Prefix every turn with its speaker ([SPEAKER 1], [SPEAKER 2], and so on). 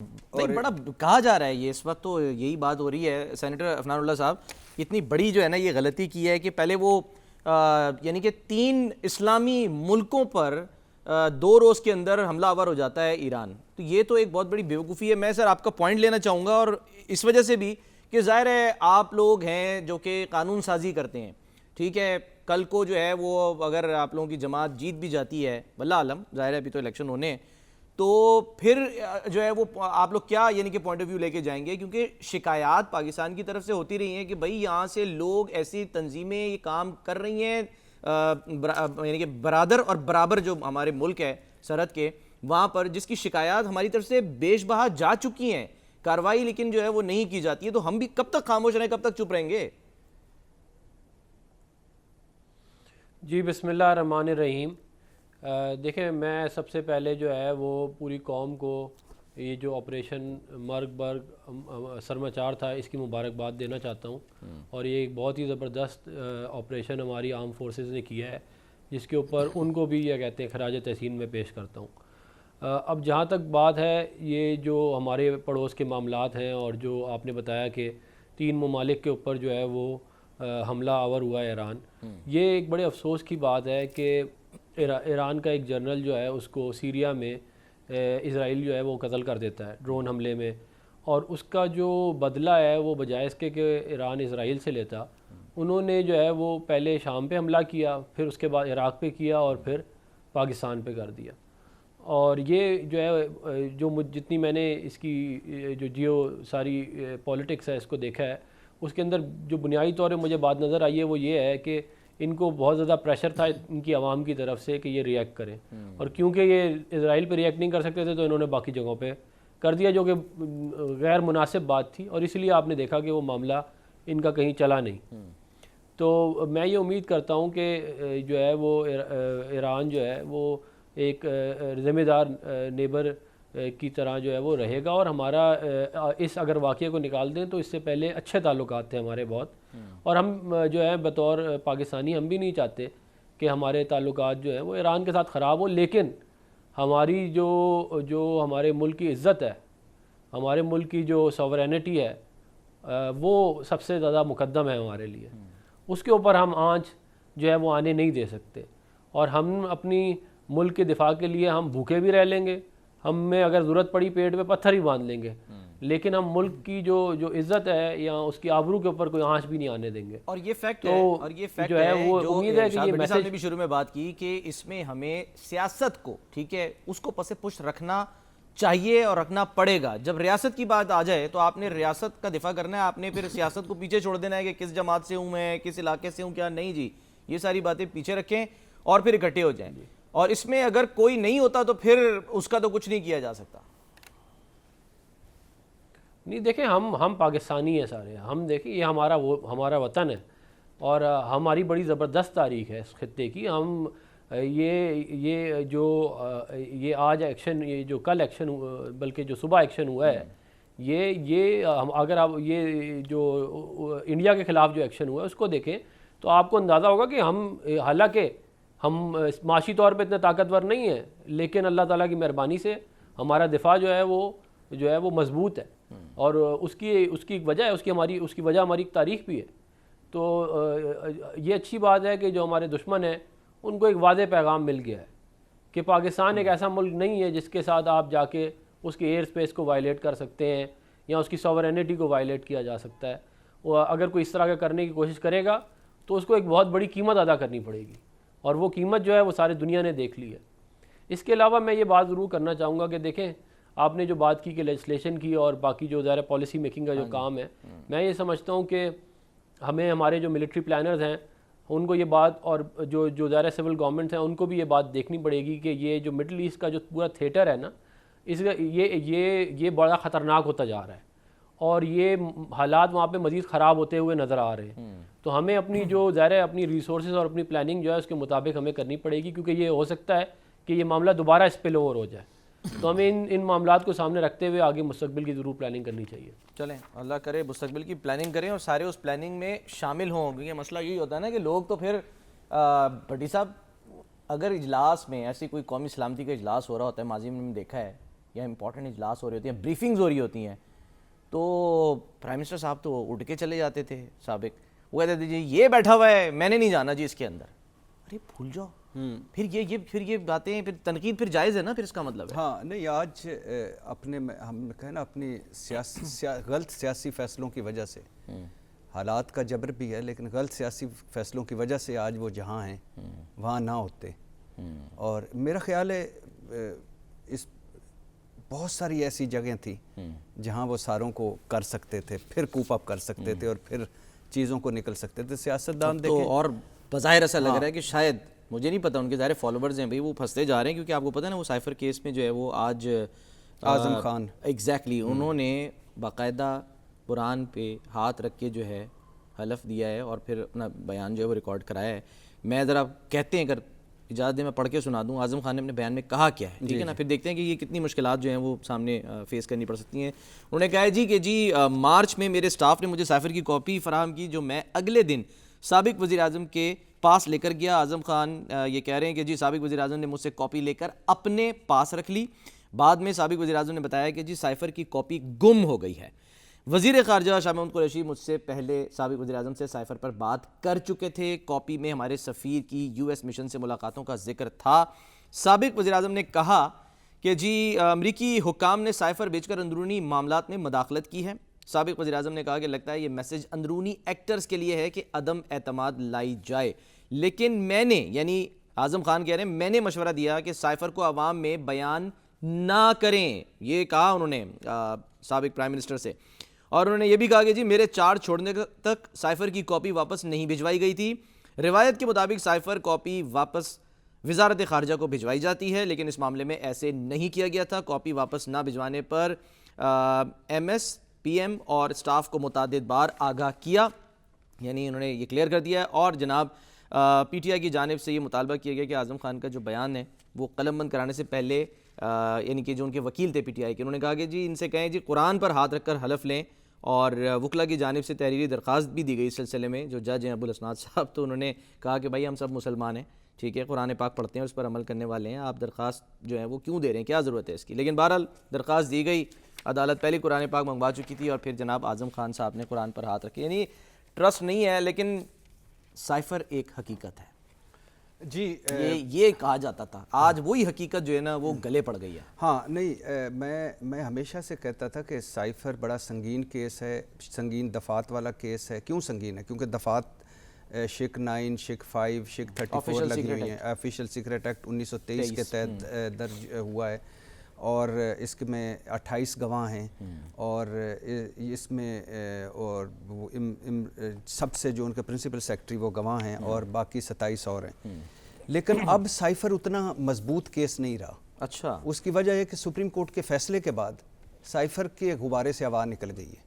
[SPEAKER 1] نہیں بڑا کہا جا رہا ہے یہ اس وقت تو یہی بات ہو رہی ہے سینیٹر عفنان اللہ صاحب، اتنی بڑی جو ہے نا یہ غلطی کی ہے کہ پہلے وہ یعنی کہ 3 اسلامی ملکوں پر 2 روز کے اندر حملہ آور ہو جاتا ہے ایران. تو یہ تو ایک بہت بڑی بیوقوفی ہے. میں سر آپ کا پوائنٹ لینا چاہوں گا، اور اس وجہ سے بھی کہ ظاہر ہے آپ لوگ ہیں جو کہ قانون سازی کرتے ہیں، ٹھیک ہے. کل کو جو ہے وہ اگر آپ لوگوں کی جماعت جیت بھی جاتی ہے واللہ عالم، ظاہر ہے ابھی تو الیکشن ہونے ہیں، تو پھر جو ہے وہ آپ لوگ کیا یعنی کہ پوائنٹ آف ویو لے کے جائیں گے؟ کیونکہ شکایات پاکستان کی طرف سے ہوتی رہی ہیں کہ بھائی یہاں سے لوگ ایسی تنظیمیں یہ کام کر رہی ہیں، یعنی کہ برادر اور برابر جو ہمارے ملک ہے سرحد کے وہاں پر، جس کی شکایات ہماری طرف سے بیش بہا جا چکی ہیں، کارروائی لیکن جو ہے وہ نہیں کی جاتی ہے. تو ہم بھی کب تک خاموش رہیں، کب تک چپ رہیں گے؟
[SPEAKER 2] جی بسم اللہ الرحمن الرحیم. دیکھیں میں سب سے پہلے جو ہے وہ پوری قوم کو یہ جو آپریشن مرگ برگ سرمچار تھا اس کی مبارکباد دینا چاہتا ہوں. اور یہ ایک بہت ہی زبردست آپریشن ہماری آرم فورسز نے کیا ہے، جس کے اوپر ان کو بھی یہ کہتے ہیں خراج تحسین میں پیش کرتا ہوں. اب جہاں تک بات ہے یہ جو ہمارے پڑوس کے معاملات ہیں، اور جو آپ نے بتایا کہ 3 ممالک کے اوپر جو ہے وہ حملہ آور ہوا ہے ایران، یہ ایک بڑے افسوس کی بات ہے کہ ایران کا ایک جنرل جو ہے اس کو سیریا میں اسرائیل جو ہے وہ قتل کر دیتا ہے ڈرون حملے میں. اور اس کا جو بدلہ ہے وہ بجائے اس کے کہ ایران اسرائیل سے لیتا، انہوں نے جو ہے وہ پہلے شام پہ حملہ کیا، پھر اس کے بعد عراق پہ کیا، اور پھر پاکستان پہ کر دیا. اور یہ جو ہے جو جتنی میں نے اس کی جو ساری پولیٹکس ہے اس کو دیکھا ہے، اس کے اندر جو بنیادی طور پہ مجھے بات نظر آئی ہے وہ یہ ہے کہ ان کو بہت زیادہ پریشر تھا ان کی عوام کی طرف سے کہ یہ ریئیکٹ کریں، اور کیونکہ یہ اسرائیل پہ ریئیکٹ نہیں کر سکتے تھے تو انہوں نے باقی جگہوں پہ کر دیا، جو کہ غیر مناسب بات تھی، اور اس لیے آپ نے دیکھا کہ وہ معاملہ ان کا کہیں چلا نہیں. تو میں یہ امید کرتا ہوں کہ جو ہے وہ ایران جو ہے وہ ایک ذمہ دار نیبر کی طرح جو ہے وہ رہے گا، اور ہمارا اس اگر واقعے کو نکال دیں تو اس سے پہلے اچھے تعلقات تھے ہمارے بہت، اور ہم جو ہے بطور پاکستانی ہم بھی نہیں چاہتے کہ ہمارے تعلقات جو ہیں وہ ایران کے ساتھ خراب ہوں. لیکن ہماری جو ہمارے ملک کی عزت ہے، ہمارے ملک کی جو سوورینٹی ہے، وہ سب سے زیادہ مقدم ہے ہمارے لیے. اس کے اوپر ہم آنچ جو ہے وہ آنے نہیں دے سکتے، اور ہم اپنی ملک کے دفاع کے لیے ہم بھوکے بھی رہ لیں گے، ہم میں اگر ضرورت پڑی پیٹ پہ پتھر ہی باندھ لیں گے، لیکن ہم ملک کی جو عزت ہے یا اس کی آبرو کے اوپر کوئی آنچ بھی نہیں آنے دیں گے.
[SPEAKER 1] اور یہ فیکٹ ہے، اور یہ فیکٹ
[SPEAKER 2] جو ہے وہ امید ہے کہ یہ
[SPEAKER 1] میسج نے بھی شروع میں بات کی کہ اس میں ہمیں سیاست کو، ٹھیک ہے، اس کو پس پش رکھنا چاہیے اور رکھنا پڑے گا. جب ریاست کی بات آ جائے تو آپ نے ریاست کا دفاع کرنا ہے، آپ نے پھر سیاست کو پیچھے چھوڑ دینا ہے کہ کس جماعت سے ہوں میں، کس علاقے سے ہوں، کیا نہیں. جی یہ ساری باتیں پیچھے رکھیں اور پھر اکٹھے ہو جائیں. اور اس میں اگر کوئی نہیں ہوتا تو پھر اس کا تو کچھ نہیں کیا جا سکتا.
[SPEAKER 2] نہیں دیکھیں ہم پاکستانی ہیں سارے، ہم دیکھیں یہ ہمارا وطن ہے، اور ہماری بڑی زبردست تاریخ ہے اس خطے کی. ہم یہ جو یہ آج ایکشن، یہ جو کل ایکشن بلکہ جو صبح ایکشن ہوا ہے، یہ اگر آپ یہ جو انڈیا کے خلاف جو ایکشن ہوا ہے اس کو دیکھیں تو آپ کو اندازہ ہوگا کہ ہم حالانکہ ہم معاشی طور پہ اتنے طاقتور نہیں ہیں، لیکن اللہ تعالیٰ کی مہربانی سے ہمارا دفاع جو ہے وہ مضبوط ہے، اور اس کی ایک وجہ ہے، اس کی وجہ ہماری تاریخ بھی ہے. تو یہ اچھی بات ہے کہ جو ہمارے دشمن ہیں ان کو ایک واضح پیغام مل گیا ہے کہ پاکستان ایک ایسا ملک نہیں ہے جس کے ساتھ آپ جا کے اس کے ایئر سپیس کو وائلیٹ کر سکتے ہیں یا اس کی سوورینٹی کو وائلیٹ کیا جا سکتا ہے. اور اگر کوئی اس طرح کا کرنے کی کوشش کرے گا تو اس کو ایک بہت بڑی قیمت ادا کرنی پڑے گی، اور وہ قیمت جو ہے وہ ساری دنیا نے دیکھ لی ہے. اس کے علاوہ میں یہ بات ضرور کرنا چاہوں گا کہ دیکھیں آپ نے جو بات کی کہ لیجسلیشن کی اور باقی جو ظاہر پالیسی میکنگ کا جو کام ہے، میں یہ سمجھتا ہوں کہ ہمیں ہمارے جو ملٹری پلانرز ہیں ان کو یہ بات، اور جو ظاہر سول گورنمنٹس ہیں ان کو بھی یہ بات دیکھنی پڑے گی کہ یہ جو مڈل ایسٹ کا جو پورا تھیٹر ہے نا، اس کا یہ بڑا خطرناک ہوتا جا رہا ہے، اور یہ حالات وہاں پہ مزید خراب ہوتے ہوئے نظر آ رہے ہیں. تو ہمیں اپنی جو ظاہر ہے اپنی ریسورسز اور اپنی پلاننگ جو ہے اس کے مطابق ہمیں کرنی پڑے گی، کیونکہ یہ ہو سکتا ہے کہ یہ معاملہ دوبارہ اسپل اوور ہو جائے. تو ہمیں ان معاملات کو سامنے رکھتے ہوئے آگے مستقبل کی ضرور پلاننگ کرنی چاہیے.
[SPEAKER 1] چلیں اللہ کرے مستقبل کی پلاننگ کریں اور سارے اس پلاننگ میں شامل ہوں. کیونکہ مسئلہ یہی ہوتا ہے نا کہ لوگ تو پھر بھٹی صاحب اگر اجلاس میں ایسی کوئی قومی سلامتی کا اجلاس ہو رہا ہوتا ہے، ماضی میں ہم نے دیکھا ہے یا امپورٹنٹ اجلاس ہو رہے ہوتے ہیں, بریفنگز ہو رہی ہوتی ہیں, تو پرائم منسٹر صاحب تو اٹھ کے چلے جاتے تھے سابق. وہ کہتے تھے جی یہ بیٹھا ہوا ہے, میں نے نہیں جانا جی اس کے اندر. ارے بھول جاؤ, پھر یہ باتیں, پھر تنقید پھر جائز ہے نا, پھر اس کا مطلب ہے.
[SPEAKER 3] ہاں نہیں, آج اپنے ہم نے کہا نا اپنی غلط سیاسی فیصلوں کی وجہ سے, حالات کا جبر بھی ہے لیکن غلط سیاسی فیصلوں کی وجہ سے آج وہ جہاں ہیں وہاں نہ ہوتے. اور میرا خیال ہے اس بہت ساری ایسی جگہیں تھیں جہاں وہ ساروں کو کر سکتے تھے, پھر کوپ اپ کر سکتے تھے اور پھر چیزوں کو نکل سکتے تھے. سیاستدان
[SPEAKER 1] تو اور بظاہر ایسا لگ رہا ہے کہ شاید, مجھے نہیں پتا, ان کے ظاہر فالوورز ہیں بھائی, وہ پھنستے جا رہے ہیں, کیونکہ آپ کو پتہ ہے نا وہ سائفر کیس میں جو ہے وہ آج
[SPEAKER 3] اعظم خان
[SPEAKER 1] ایگزیکٹلی انہوں نے باقاعدہ قرآن پہ ہاتھ رکھ کے جو ہے حلف دیا ہے اور پھر اپنا بیان جو ہے وہ ریکارڈ کرایا ہے. میں ذرا کہتے ہیں اگر اجازت دیں میں پڑھ کے سنا دوں اعظم خان نے اپنے بیان میں کہا کیا ہے, ٹھیک ہے نا, پھر دیکھتے ہیں کہ یہ کتنی مشکلات جو ہیں وہ سامنے فیس کرنی پڑ سکتی ہیں. انہوں نے کہا ہے جی مارچ میں میرے سٹاف نے مجھے سائفر کی کاپی فراہم کی جو میں اگلے دن سابق وزیر اعظم کے پاس لے کر گیا. اعظم خان یہ کہہ رہے ہیں کہ جی سابق وزیر اعظم نے مجھ سے کاپی لے کر اپنے پاس رکھ لی. بعد میں سابق وزیر اعظم نے بتایا کہ جی سائفر کی کاپی گم ہو گئی ہے. وزیر خارجہ شاہ محمود قریشی مجھ سے پہلے سابق وزیر اعظم سے سائفر پر بات کر چکے تھے. کاپی میں ہمارے سفیر کی یو ایس مشن سے ملاقاتوں کا ذکر تھا. سابق وزیر اعظم نے کہا کہ جی امریکی حکام نے سائفر بیچ کر اندرونی معاملات میں مداخلت کی ہے. سابق وزیر اعظم نے کہا کہ لگتا ہے یہ میسج اندرونی ایکٹرز کے لیے ہے کہ عدم اعتماد لائی جائے, لیکن میں نے, یعنی اعظم خان کہہ رہے ہیں, میں نے مشورہ دیا کہ سائفر کو عوام میں بیان نہ کریں. یہ کہا انہوں نے سابق پرائم منسٹر سے. اور انہوں نے یہ بھی کہا کہ جی میرے چارج چھوڑنے تک سائفر کی کاپی واپس نہیں بھجوائی گئی تھی. روایت کے مطابق سائفر کاپی واپس وزارت خارجہ کو بھجوائی جاتی ہے, لیکن اس معاملے میں ایسے نہیں کیا گیا تھا. کاپی واپس نہ بھجوانے پر ایم ایس پی ایم اور سٹاف کو متعدد بار آگاہ کیا, یعنی انہوں نے یہ کلیئر کر دیا ہے. اور جناب پی ٹی آئی کی جانب سے یہ مطالبہ کیا گیا کہ اعظم خان کا جو بیان ہے وہ قلم بند کرانے سے پہلے, یعنی کہ جو ان کے وکیل تھے پی ٹی آئی کے, انہوں نے کہا کہ جی ان سے کہیں جی قرآن پر ہاتھ رکھ کر حلف لیں. اور وکلا کی جانب سے تحریری درخواست بھی دی گئی اس سلسلے میں, جو جج ہیں ابو الاسناد صاحب, تو انہوں نے کہا کہ بھائی ہم سب مسلمان ہیں, ٹھیک ہے, قرآن پاک پڑھتے ہیں, اس پر عمل کرنے والے ہیں, آپ درخواست جو ہے وہ کیوں دے رہے ہیں, کیا ضرورت ہے اس کی. لیکن بہرحال درخواست دی گئی, عدالت پہلے قرآن پاک منگوا چکی تھی اور پھر جناب اعظم خان صاحب نے قرآن پر ہاتھ رکھے. یعنی ٹرسٹ نہیں ہے, لیکن سائفر ایک حقیقت ہے
[SPEAKER 3] جی,
[SPEAKER 1] یہ کہا جاتا تھا. آج وہی حقیقت جو ہے نا وہ گلے پڑ گئی ہے.
[SPEAKER 3] ہاں نہیں, میں ہمیشہ سے کہتا تھا کہ سائفر بڑا سنگین کیس ہے, سنگین دفعات والا کیس ہے. کیوں سنگین ہے؟ کیونکہ دفعات شک 9, شک 5, شک 34 لگی ہوئی ہیں. آفیشیل سیکرٹ ایکٹ 1923 کے تحت درج ہوا ہے, اور اس میں 28 گواہ ہیں, اور اس میں اور سب سے جو ان کے پرنسپل سیکرٹری وہ گواہ ہیں, اور باقی 27 اور ہیں. لیکن اب سائفر اتنا مضبوط کیس نہیں رہا.
[SPEAKER 1] اچھا,
[SPEAKER 3] اس کی وجہ ہے کہ سپریم کورٹ کے فیصلے کے بعد سائفر کے غبارے سے ہوا نکل گئی ہے.